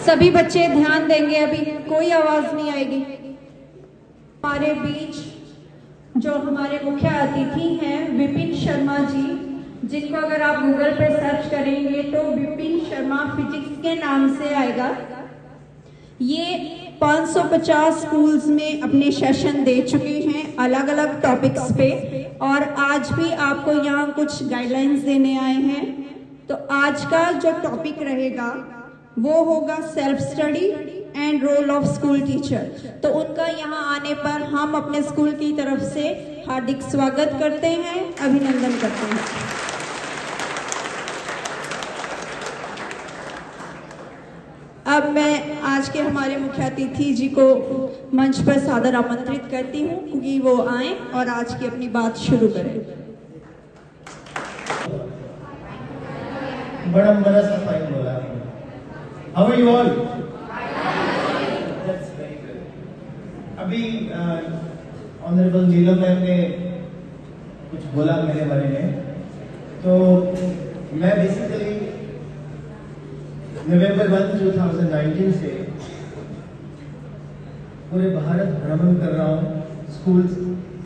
सभी बच्चे ध्यान देंगे, अभी कोई आवाज नहीं आएगी। हमारे बीच जो हमारे मुख्य अतिथि हैं विपिन शर्मा जी, जिनको अगर आप गूगल पे सर्च करेंगे तो विपिन शर्मा फिजिक्स के नाम से आएगा। ये 550 स्कूल्स में अपने सेशन दे चुके हैं अलग अलग टॉपिक्स पे, और आज भी आपको यहाँ कुछ गाइडलाइंस देने आए हैं। तो आज का जो टॉपिक रहेगा वो होगा self study and role of school teacher. तो उनका यहाँ आने पर हम अपने स्कूल की तरफ से हार्दिक स्वागत करते हैं, अभिनंदन करते हैं। अब मैं आज के हमारे मुख्य अतिथि जी को मंच पर सादर आमंत्रित करती हूँ क्योंकि वो आए और आज की अपनी बात शुरू करें। बड़ा सा फाइन बोला। How are you all? That's very good. अभी ऑनरेबल नीलम मैम ने कुछ बोला मेरे बारे में, तो मैं बेसिकली नवंबर 1, 2019 से पूरे भारत भ्रमण कर रहा हूँ स्कूल।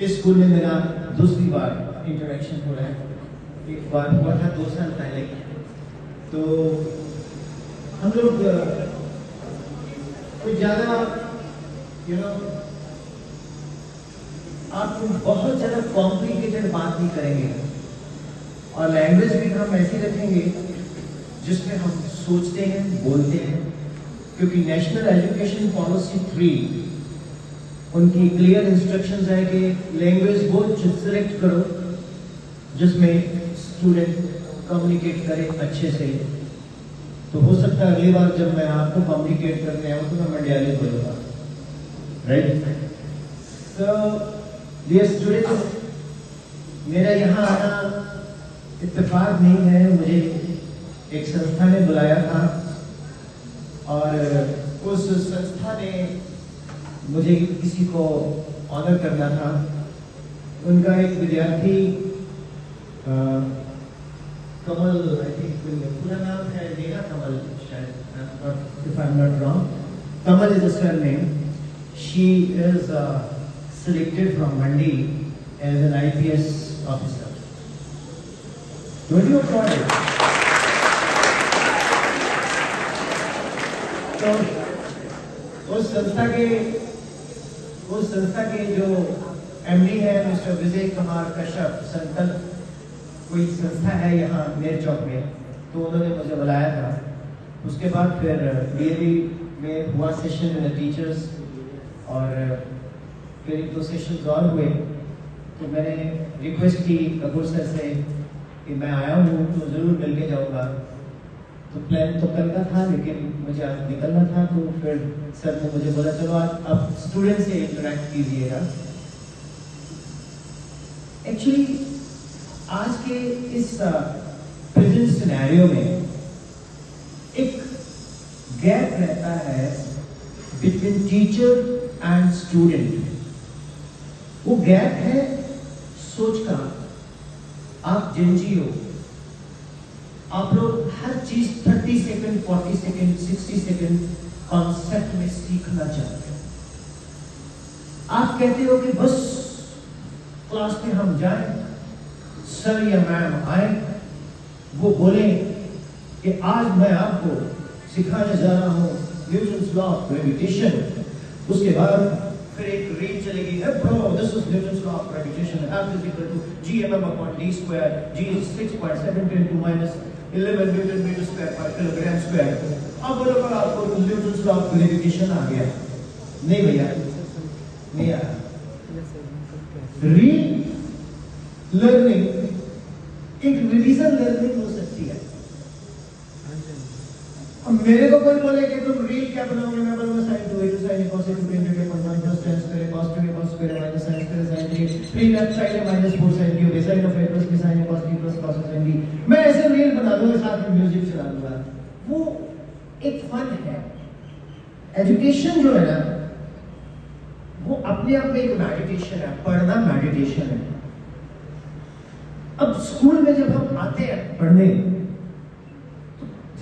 इस स्कूल में मेरा दूसरी बार इंटरेक्शन हो रहा है। एक बार हुआ था 2 साल पहले। तो हम लोग कोई ज़्यादा आपको बहुत ज़्यादा कॉम्प्लिकेटेड बात नहीं करेंगे, और लैंग्वेज भी हम ऐसी रखेंगे जिसमें हम सोचते हैं, बोलते हैं, क्योंकि नेशनल एजुकेशन पॉलिसी 3 उनकी क्लियर इंस्ट्रक्शंस है कि लैंग्वेज वो सिलेक्ट करो जिसमें स्टूडेंट कम्युनिकेट करे अच्छे से। तो हो सकता है अगली बार जब मैं आपको कम्युनिकेट करने आऊँ तो मैं मलयाली बोलूँगा, राइट? तो डियर स्टूडेंट्स, मेरा यहाँ आना इत्तेफाक नहीं है। मुझे एक संस्था ने बुलाया था और उस संस्था ने मुझे किसी को ऑनर करना था। उनका एक विद्यार्थी कमल, आई थिंक पूरा नाम है नीना कमल शायद, if I'm not wrong. Kamal is a surname. She is selected from Mandi as an IPS officer. Don't you applaud it? तो उस संस्था के जो MD है मिस्टर विजय कुमार कश्यप, संकल्प कोई संस्था है यहाँ मेर चौक में, तो उन्होंने मुझे बुलाया था। उसके बाद फिर DAV में हुआ सेशन में टीचर्स, और फिर 1-2 सेशंस और हुए। तो मैंने रिक्वेस्ट की कपूर सर से कि मैं आया हूँ तो ज़रूर मिल के जाऊँगा। तो प्लान तो कल का था, लेकिन मुझे आज निकलना था। तो फिर सर ने मुझे बोला चलो आप स्टूडेंट से इंटरेक्ट कीजिएगा। एक्चुअली आज के इस प्रेजेंट सिनेरियो में एक गैप रहता है बिटवीन टीचर एंड स्टूडेंट। वो गैप है सोच का। आप जिनजी हो, आप लोग हर चीज 30 सेकंड, 40 सेकंड, 60 सेकंड कॉन्सेप्ट में सीखना चाहते हो। आप कहते हो कि बस क्लास में हम जाएं, सर या मैम आए, वो बोले कि आज मैं आपको सिखाने जा रहा हूँ न्यूटन्स लॉ ऑफ ग्रेविटेशन। उसके बाद फिर एक रील चलेगी, bro this is Newton's law of gravitation, F is equal to gmm upon d square, g is 6.710 minus 11 newton metre square पर किलोग्राम स्क्वायर। अब बोलो पर आपको न्यूटन्स लॉ ऑफ ग्रेविटेशन आ गया? नहीं भैया, नहीं आया। रील लर्निंग एक रिवीजन लर्निंग हो सकती है। अब मेरे को कोई बोले कि तुम रील क्या बनाओगे, मैं बोलूंगा sin 2a to sin a cos a to tan a cos 1 plus tan square cos 2a cos square minus sin square sin 3 3 left side है minus 4 sin cube sin of a plus b sin a cos b plus cos sin b। मैं ऐसे reel बना दूंगा, साथ में music चला दूंगा। वो एक फन है। एजुकेशन जो है ना, वो अपने आप में एक मेडिटेशन है। पढ़ना मेडिटेशन है। अब स्कूल में जब हम आते हैं पढ़ने,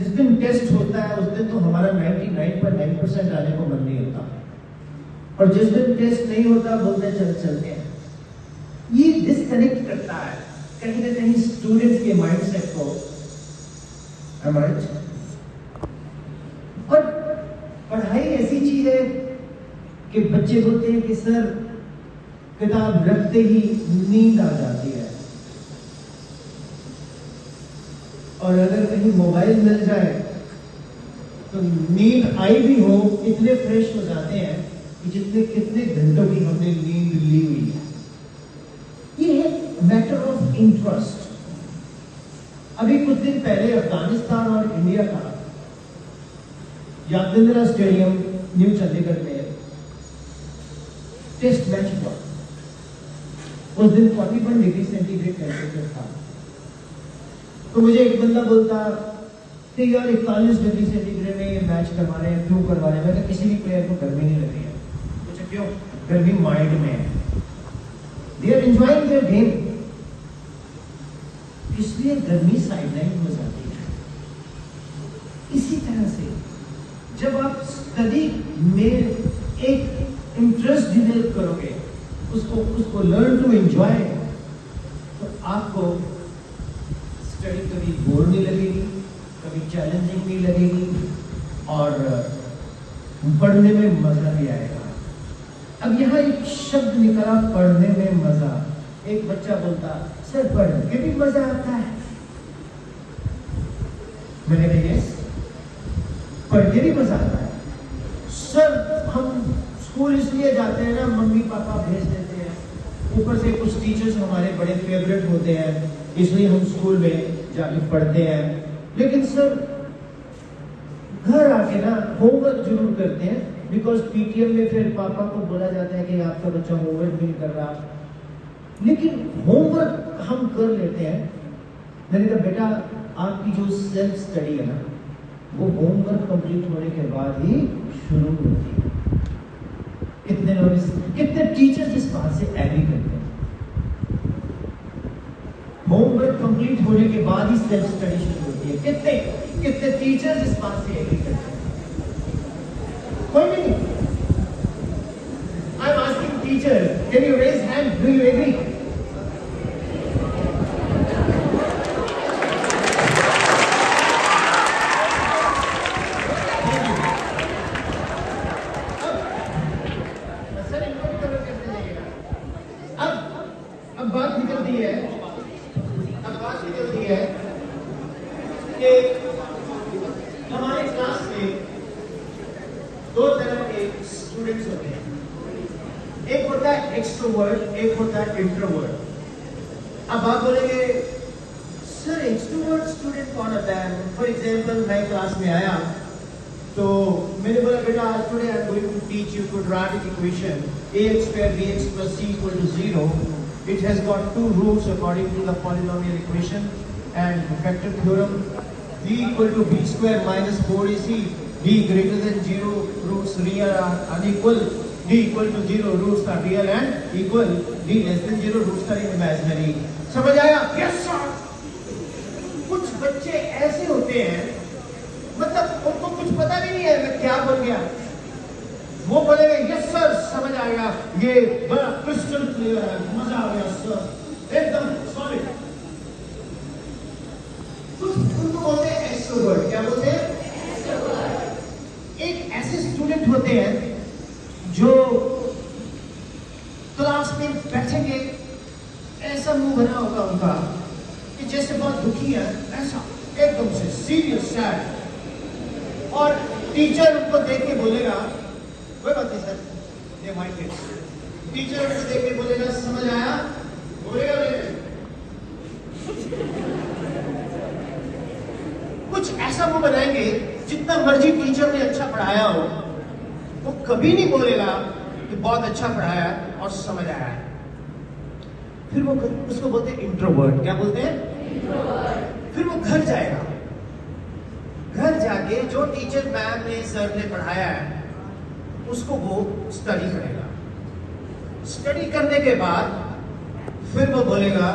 जिस दिन टेस्ट होता है उस दिन तो हमारा 99.9% आने को मन नहीं होता, और जिस दिन टेस्ट नहीं होता बोलते चलते हैं। ये डिस्कनेक्ट करता है कहीं ना कहीं स्टूडेंट्स के माइंडसेट को। और पढ़ाई ऐसी चीज है कि बच्चे बोलते हैं कि सर किताब रखते ही नींद आ जाती है, और अगर कहीं मोबाइल मिल जाए तो नींद आई भी हो इतने फ्रेश हो जाते हैं कि जितने कितने घंटों की हमने नींद ली हुई है। ये है मैटर ऑफ इंटरेस्ट। अभी कुछ दिन पहले अफगानिस्तान और इंडिया का यादविंद्रा स्टेडियम न्यू चंडीगढ़ में टेस्ट मैच हुआ। उस दिन 41 डिग्री सेंटीग्रेड टेम्परेचर था। तो मुझे एक बंदा बोलता कि यार 41 डिग्री सेंटीग्रेड में ये मैच करवा रहे हैं, क्यों करवा रहे हैं? मैं किसी भी प्लेयर को गर्मी नहीं लग रही है। पूछा क्यों? गर्मी माइंड में है, they are enjoying their game, इसलिए गर्मी साइडलाइन हो जाती है। इसी तरह से जब आप स्टडी में एक इंटरेस्ट डेवलप करोगे, उसको लर्न टू एंजॉय, तो आपको स्टडी कभी बोर नहीं लगेगी, कभी चैलेंजिंग नहीं लगेगी, और पढ़ने में मजा भी आएगा। अब यहाँ एक शब्द निकला, पढ़ने में मजा। एक बच्चा बोलता सर पढ़ के भी मजा आता है। मैंने कहा यस, पढ़ के भी मजा आता है सर। हम स्कूल इसलिए जाते हैं ना, मम्मी पापा भेज देते हैं, ऊपर से कुछ टीचर्स हमारे बड़े फेवरेट होते हैं, इसलिए हम स्कूल में जाके पढ़ते हैं। लेकिन सर घर आके ना होमवर्क जरूर करते हैं, बिकॉज पीटीएम में फिर पापा को बोला जाता है कि आपका बच्चा होमवर्क भी नहीं कर रहा। लेकिन होमवर्क हम कर लेते हैं। मैंने कहा बेटा आपकी जो सेल्फ स्टडी है ना, वो होमवर्क कंप्लीट होने के बाद ही शुरू होती है। कितने टीचर्स इस बात से एग्री करते हैं? होमवर्क कंप्लीट होने के बाद ही सेल्फ स्टडी शुरू होती है। कितने टीचर्स इस बात से एग्री करते हैं? कोई नहीं। I am asking teacher, can you raise hand, do you agree? अब बात निकलती है कि हमारे क्लास में दो तरह के स्टूडेंट्स होते हैं। एक होता है एक्सट्रोवर्ट, एक होता है इंट्रोवर्ट। अब आप बोलेंगे सर एक्सट्रोवर्ट स्टूडेंट कौन होता है? फॉर एग्जांपल मैं क्लास में आया तो मैंने बोला बेटा today I am going to teach you quadratic equation ax square bx plus c equal to 0. It has got two roots according to the polynomial equation and vector theorem. b equal to b square minus 4ac, b greater than 0, roots real are unequal, d equal to 0, roots are real and equal, d less than 0, roots are imaginary. समझ आया? Yes sir. कुछ बच्चे ऐसे होते हैं, मतलब उनको कुछ पता भी नहीं है मैं क्या बोल गया। वो बोलेगा यस सर, समझ आएगा, ये बड़ा क्रिस्टल क्लियर है, मजा आ गया सर, एकदम सॉलिड। कुछ उनको बोलते हैं एक्सट्रोवर्ट। क्या बोलते हैं? एक्सट्रोवर्ट। एक ऐसे स्टूडेंट होते हैं जो क्लास में बैठेंगे, ऐसा मुंह बना होगा उनका कि जैसे बहुत दुखी है, ऐसा एकदम से सीरियस सैड, और टीचर उनको देख के बोलेगा कोई बात नहीं सर, ये माय किड्स। टीचर उनको देख के बोलेगा समझ आया? बोलेगा कुछ ऐसा वो बनाएंगे, जितना मर्जी टीचर ने अच्छा पढ़ाया हो, वो कभी नहीं बोलेगा कि बहुत अच्छा पढ़ाया और समझ आया। फिर वो उसको बोलते हैं इंट्रोवर्ट। क्या बोलते हैं? इंट्रोवर्ट। फिर वो घर जाएगा, घर जाके जो टीचर मैम ने सर ने पढ़ाया है उसको वो स्टडी करेगा। स्टडी करने के बाद फिर वो बोलेगा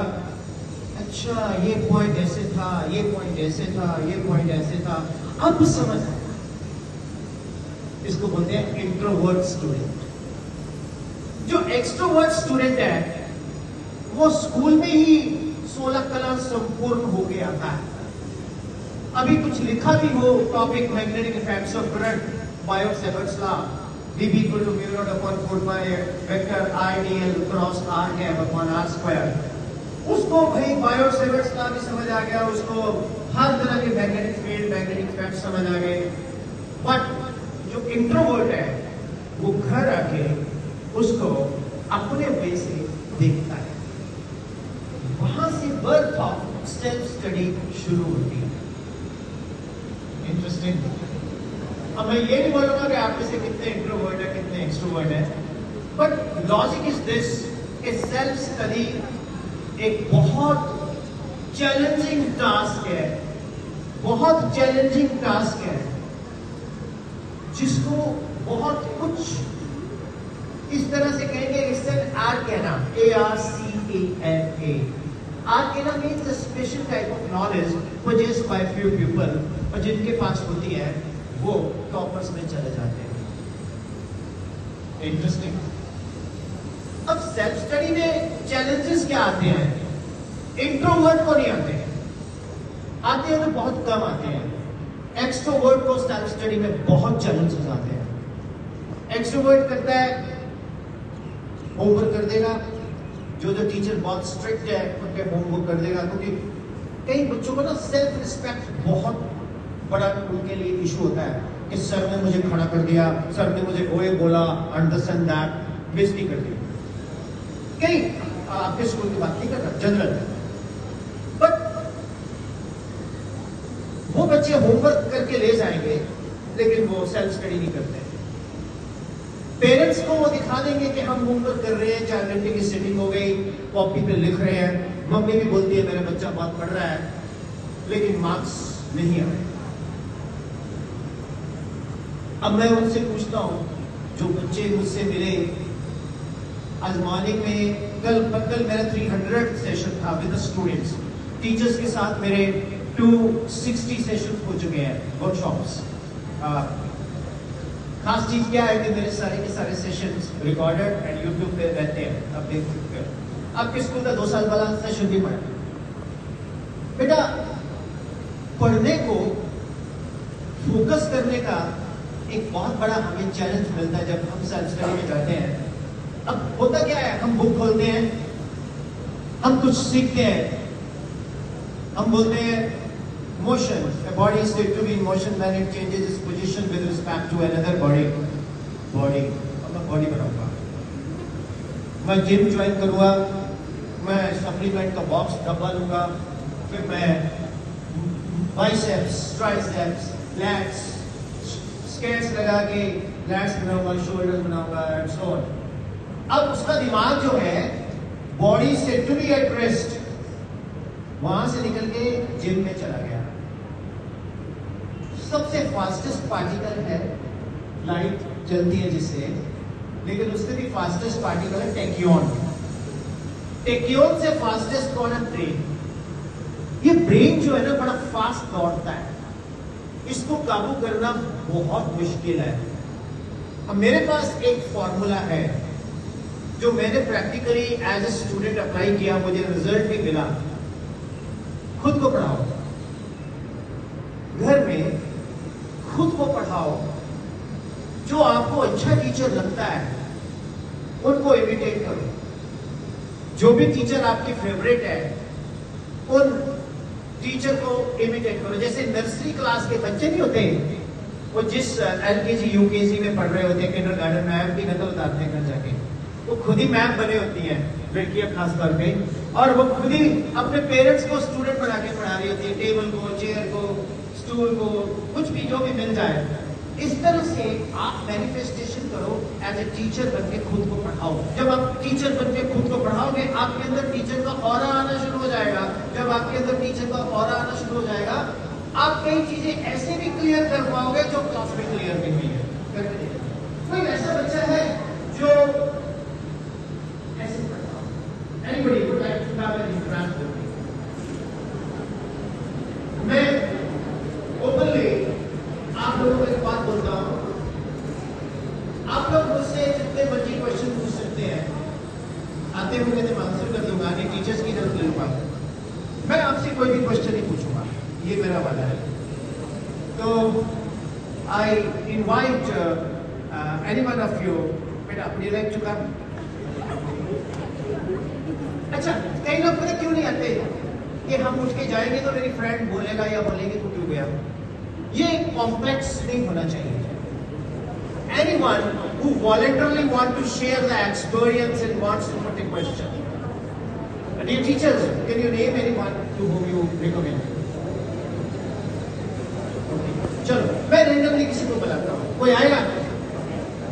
अच्छा ये पॉइंट ऐसे था, ये पॉइंट ऐसे था, ये पॉइंट ऐसे था, अब समझ आया, इसको बोलते हैं इंट्रोवर्ट स्टूडेंट। जो एक्सट्रोवर्ट स्टूडेंट है वो स्कूल में ही 16 कला संपूर्ण होके आता है। अभी कुछ लिखा भी हो topic magnetic effects of current, bio-Savart's law, dB equal to mu naught upon 4 pi vector I dl cross r cap upon r square, उसको भाई बायो-सेवर्ट्स लॉ भी समझ आ गया, उसको हर तरह के मैग्नेटिक फील्ड, मैग्नेटिक इफेक्ट समझ आ गए। बट जो इंट्रोवर्ट है वो घर आके उसको अपने वे से देखता है, वहां से बर्थ ऑफ सेल्फ स्टडी शुरू होती है। इंटरेस्टिंग। अब मैं ये नहीं बोलूंगा कि आप में से कितने इंट्रोवर्ट है, कितने एक्सट्रोवर्ट है, बट लॉजिक इज दिस कि सेल्फ स्टडी एक बहुत चैलेंजिंग टास्क है, बहुत चैलेंजिंग टास्क है, जिसको बहुत कुछ इस तरह से कहेंगे, इससे arcana, ARCANA, arcana means a special type of knowledge possessed by few people, और जिनके पास होती है वो टॉपर्स में चले जाते हैं। इंटरेस्टिंग। अब सेल्फ स्टडी में चैलेंजेस क्या आते हैं? इंट्रोवर्ट को नहीं आते हैं तो बहुत कम आते हैं। एक्सट्रोवर्ट को सेल्फ स्टडी में बहुत चैलेंजेस आते हैं। एक्सट्रोवर्ट करता है, होमवर्क कर देगा, जो टीचर बहुत स्ट्रिक्ट है उनके होमवर्क कर देगा, क्योंकि कई बच्चों को ना सेल्फ रिस्पेक्ट बहुत बड़ा उनके लिए इशू होता है कि सर ने मुझे खड़ा कर दिया, सर ने मुझे ओए बोला, अंडरस्टैंड दैट, बेइज्जती कर दी। कई आपके स्कूल की बात नहीं कर रहा, जनरल। बट वो बच्चे होमवर्क करके ले जाएंगे लेकिन वो सेल्फ स्टडी नहीं करते। पेरेंट्स को वो दिखा देंगे कि हम होमवर्क कर रहे हैं, 4 घंटे की सिटिंग हो गई, कॉपी पे लिख रहे हैं, मम्मी भी बोलती है मेरा बच्चा बहुत पढ़ रहा है, लेकिन मार्क्स नहीं आ रहे। अब मैं उनसे पूछता हूं, जो बच्चे मुझसे मिले आज मॉर्निंग में, कल मेरा 300 सेशन था विद स्टूडेंट्स, टीचर्स के साथ मेरे 260 सेशन हो चुके हैं, वर्कशॉप्स। खास चीज क्या है कि मेरे सारे के सारे सेशंस रिकॉर्डेड एंड यूट्यूब पे रहते हैं, आप देख सकते हो। आपके स्कूल का 2 साल वाला सेशन भी पढ़ा। बेटा, पढ़ने को फोकस करने का एक बहुत बड़ा हमें चैलेंज मिलता है जब हम सेल्फ स्टडी में जाते हैं। अब होता क्या है, हम बुक खोलते हैं, हम कुछ सीखते हैं, हम बोलते हैं motion, a body is said to be in motion when it changes its position with respect to another body। अब मैं बॉडी बनाऊंगा, मैं जिम ज्वाइन करूंगा, मैं सप्लीमेंट का बॉक्स डब्बा लूंगा, फिर मैं बाइसेप्स, ट्राइसेप्स, लैट्स, स्केट्स लगा के लैट्स बनाऊंगा, शोल्डर बनाऊंगा एंड सो ऑन। अब उसका दिमाग जो है, body said to be at rest, वहां से निकल के जिम में चला गया। सबसे फास्टेस्ट पार्टिकल है लाइट, चलती है जिससे, लेकिन उससे भी फास्टेस्ट पार्टिकल है टैक्योन। टैक्योन से फास्टेस्ट कौन है? ब्रेन। ये ब्रेन जो है ना बड़ा फास्ट दौड़ता है, इसको काबू करना बहुत मुश्किल है। अब मेरे पास एक फॉर्मूला है जो मैंने practically as a student apply किया, मुझे रिजल्ट भी मिला। खुद को पढ़ाओ, घर में खुद को पढ़ाओ, जो आपको अच्छा टीचर लगता है उनको इमिटेट करो। जो भी टीचर आपकी फेवरेट है उन टीचर को इमिटेट करो। जैसे नर्सरी क्लास के बच्चे नहीं होते, वो जिस LKG UKG में पढ़ रहे होते हैं, किंडरगार्टन में मैम की नकल उतारते हैं घर जाके, वो खुद ही मैम बने होती हैं, लड़कियां खास तौर पे, और वो खुद ही अपने पेरेंट्स को स्टूडेंट बना के पढ़ा रही होती है, टेबल को, चेयर को, स्टूल को, कुछ भी जो भी मिल जाए। इस तरह से आप मैनिफेस्टेशन करो, एज ए टीचर बनके खुद को पढ़ाओ। जब आप टीचर बनके खुद को पढ़ाओगे, आपके अंदर टीचर का ऑरा आना शुरू हो जाएगा। जब आपके अंदर टीचर का ऑरा आना शुरू हो जाएगा, आप कई चीजें ऐसे भी क्लियर कर पाओगे जो क्लास में क्लियर नहीं हुई है। कोई ऐसा बच्चा है जो ऐसे पढ़ता हो? Anybody would like to have an interaction with me? मैं ओपनली देखोगे तो मैं आंसर कर दूंगा, नहीं टीचर्स की हेल्प ले लूंगा। मैं आपसे कोई भी क्वेश्चन नहीं पूछूंगा, ये मेरा वादा है। तो I invite any one of you, बेटा would you like to come? अच्छा, कई लोग पता क्यों नहीं आते कि हम उठ के जाएंगे तो मेरी फ्रेंड बोलेगा या बोलेगी तू क्यों गया। ये कॉम्प्लेक्स नहीं होना चाहिए। Anyone who voluntarily want to share the experience and wants to put a question. Dear teachers, can you name anyone to whom you recommend? Okay. चलो मैं रेंडमली किसी को बुलाता हूँ, कोई आएगा?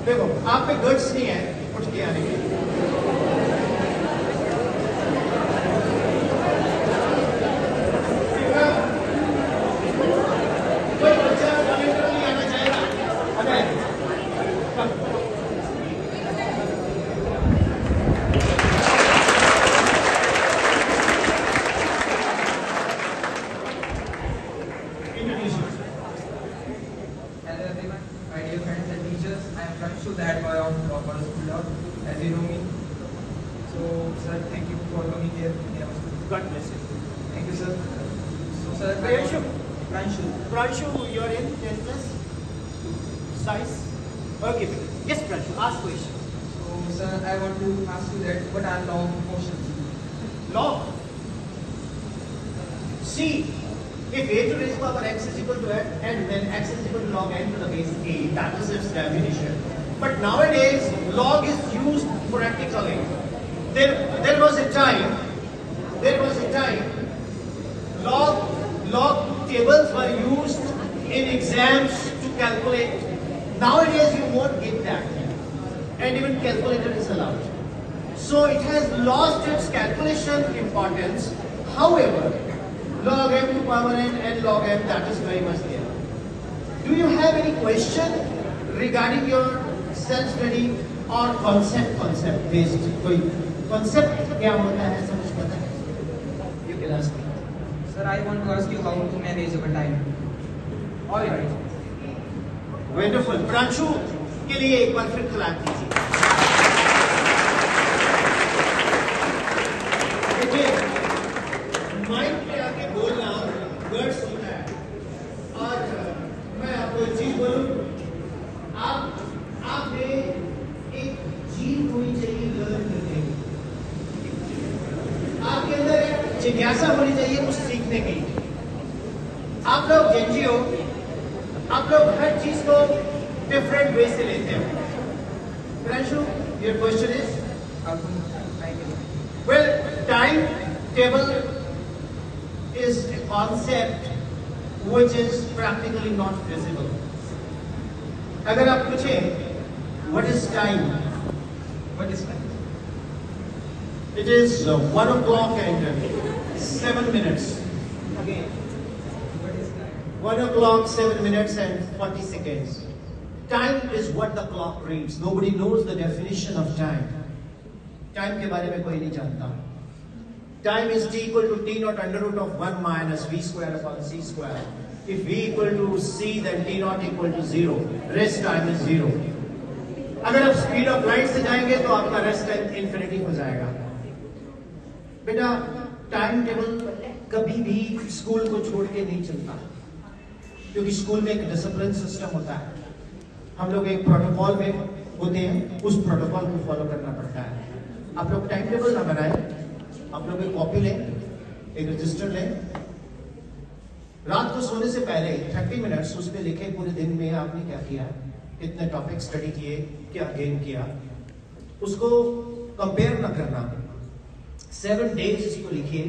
देखो आप में गट्स नहीं है उठ के आने के। कोई बच्चा voluntarily आना चाहेगा? अगर Hello everyone, my dear friends and teachers. I am Pranshu, that boy of Proper School Out, as you know me. So, sir, thank you for coming here. God bless you. Thank you, sir. So, sir, Pranshu. Pranshu, you're in 10 plus size. Okay, yes, Pranshu, ask question. So, sir, I want to ask you that what are law of motion? Log. See, if a to raise power x is equal to n, and then x is equal to log n to the base a, that is its definition. But nowadays, log is used practically. There was a time, log tables were used in exams to calculate. Nowadays, you won't get that, and even calculator is allowed. So it has lost its calculation importance. However, log m to power n and log m, that is very much there. Do you have any question regarding your self-study or concept based? कोई concept क्या होता है समझ पता है? You can ask me. Sir, I want to ask you how to manage your time. All right. Wonderful. Pranshu के लिए एक बार फिर क्लैप कीजिए। माइक पे आके बोलना वर्ड्स होता है। और मैं आपको एक चीज बोलूं, आप में एक चीज होनी चाहिए लर्न करने की। आपके अंदर एक जिज्ञासा होनी चाहिए कुछ सीखने की। आप लोग जेंजी हो, आप लोग हर चीज को डिफरेंट वे से लेते हो। Pranshu, your question is? Well, timetable is a concept which is practically not visible. अगर आप पूछें, what is time? What is time? It is 1 o'clock and 7 minutes. Again, What is time? 1 o'clock, 7 minutes and 40 seconds. Time is what the clock reads. Nobody knows the definition of time. Time के बारे में कोई नहीं जानता। Time is t equal to t naught under root of 1 minus v square upon c square. If v equal to c, then t naught equal to 0. Rest time is 0. अगर आप speed of light से जाएंगे तो आपका rest time infinity हो जाएगा। बेटा, time table कभी भी स्कूल को छोड़ के नहीं चलता, क्योंकि स्कूल में एक डिसिप्लिन सिस्टम होता है। हम लोग एक प्रोटोकॉल में होते हैं, उस प्रोटोकॉल को फॉलो करना पड़ता है। आप लोग टाइम टेबल ना बनाएं, आप लोग एक कॉपी लें, एक रजिस्टर लें, रात को सोने से पहले 30 मिनट्स उस पर लिखें पूरे दिन में आपने क्या किया, कितने टॉपिक स्टडी किए, क्या गेन किया, उसको कंपेयर ना करना। 7 days इसको लिखिए।